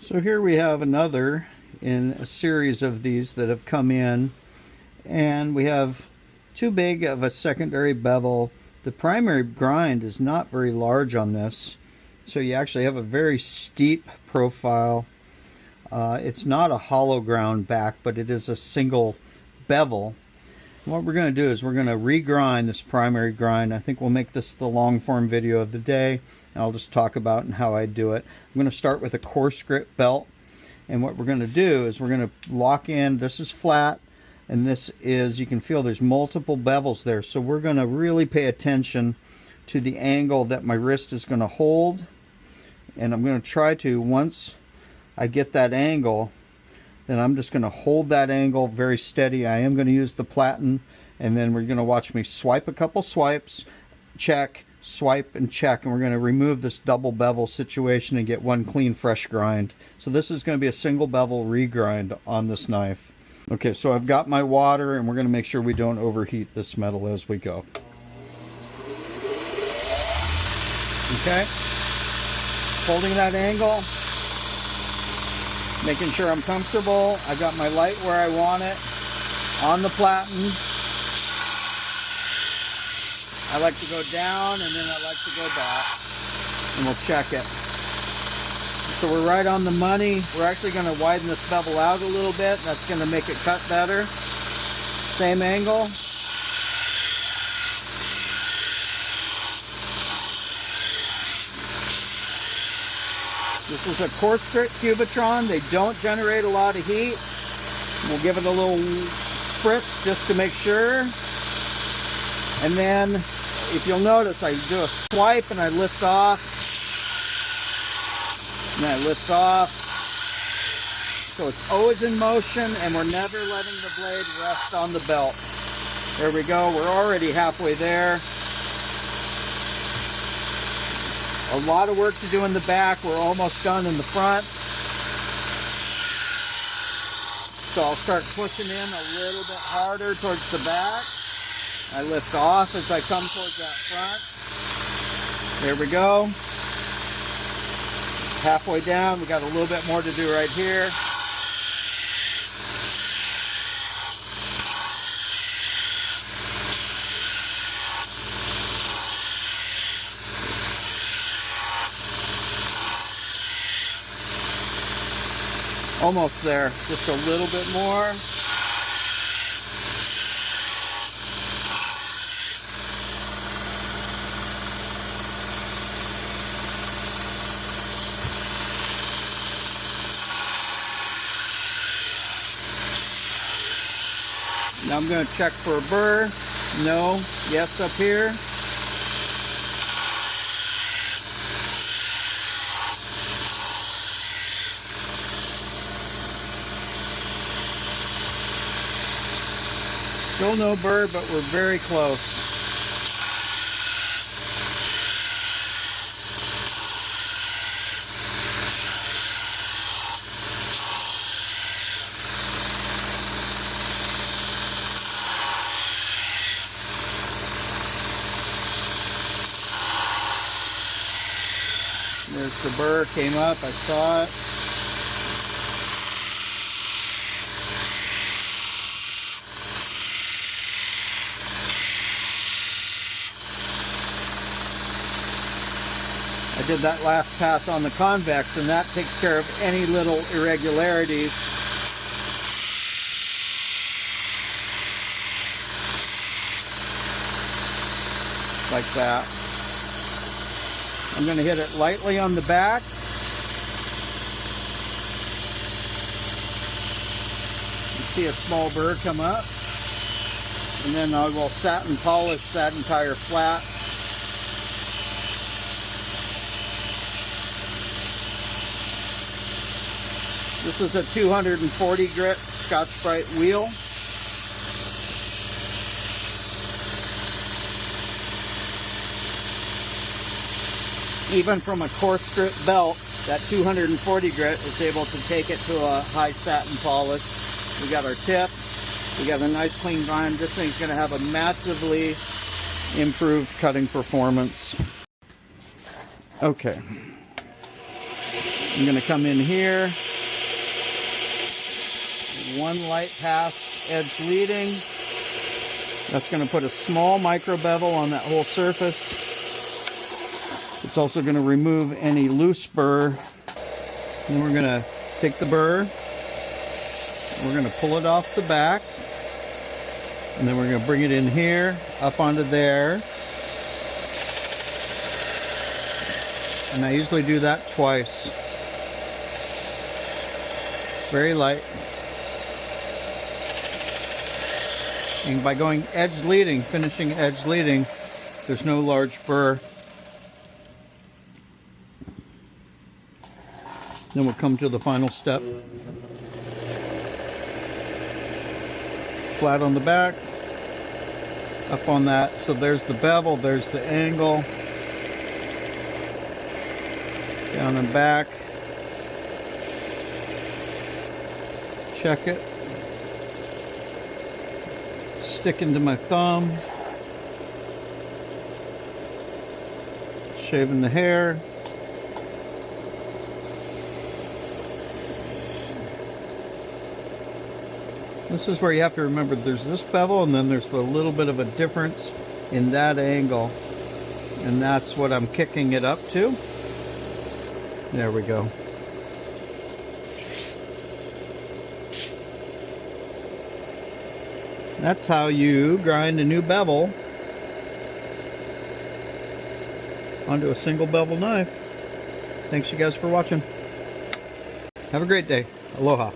So here we have another in a series of these that have come in, and we have too big of a secondary bevel. The primary grind is not very large on this, so you actually have a very steep profile. It's not a hollow ground back, but it is a single bevel. What we're going to do is we're going to regrind this primary grind. I think we'll make this the long form video of the day. And I'll just talk about and how I do it. I'm going to start with a coarse grit belt. And what we're going to do is we're going to lock in. This is flat. And this is, you can feel there's multiple bevels there. So we're going to really pay attention to the angle that my wrist is going to hold. And I'm going to try to, once I get that angle, then I'm just going to hold that angle very steady. I am going to use the platen, and then we're going to watch me swipe a couple swipes, check, swipe, and check, and we're going to remove this double bevel situation and get one clean, fresh grind. So this is going to be a single bevel regrind on this knife. Okay, so I've got my water, and we're going to make sure we don't overheat this metal as we go. Okay, holding that angle. Making sure I'm comfortable. I got my light where I want it on the platen. I like to go down and then I like to go back, and we'll check it. So we're right on the money. We're actually going to widen this bevel out a little bit. That's going to make it cut better. Same angle. This is a coarse grit Cubitron. They don't generate a lot of heat. We'll give it a little spritz just to make sure. And then, if you'll notice, I do a swipe and I lift off. And I lift off. So it's always in motion, and we're never letting the blade rest on the belt. There we go. We're already halfway there. A lot of work to do in the back. We're almost done in the front. So I'll start pushing in a little bit harder towards the back. I lift off as I come towards that front. There we go. Halfway down. We got a little bit more to do right here. Almost there, just a little bit more. Now I'm going to check for a burr. No. Yes up here. Still no burr, but we're very close. There's the burr, came up, I saw it. I did that last pass on the convex, and that takes care of any little irregularities. Like that. I'm going to hit it lightly on the back. You see a small burr come up. And then I will satin polish that entire flat. This is a 240 grit Scotch-Brite wheel. Even from a coarse grit belt, that 240 grit is able to take it to a high satin polish. We got our tip. We got a nice clean grind. This thing's going to have a massively improved cutting performance. Okay. I'm going to come in here. One light pass, edge leading. That's going to put a small micro bevel on that whole surface. It's also going to remove any loose burr. And we're going to take the burr. We're going to pull it off the back. And then we're going to bring it in here, up onto there. And I usually do that twice. Very light. And by going edge leading, finishing edge leading, there's no large burr. Then we'll come to the final step. Flat on the back, up on that. So there's the bevel, there's the angle. Down and back. Check it. Stick into my thumb. Shaving the hair. This is where you have to remember there's this bevel and then there's a little bit of a difference in that angle. And that's what I'm kicking it up to. There we go. That's how you grind a new bevel onto a single bevel knife. Thanks you guys for watching. Have a great day. Aloha.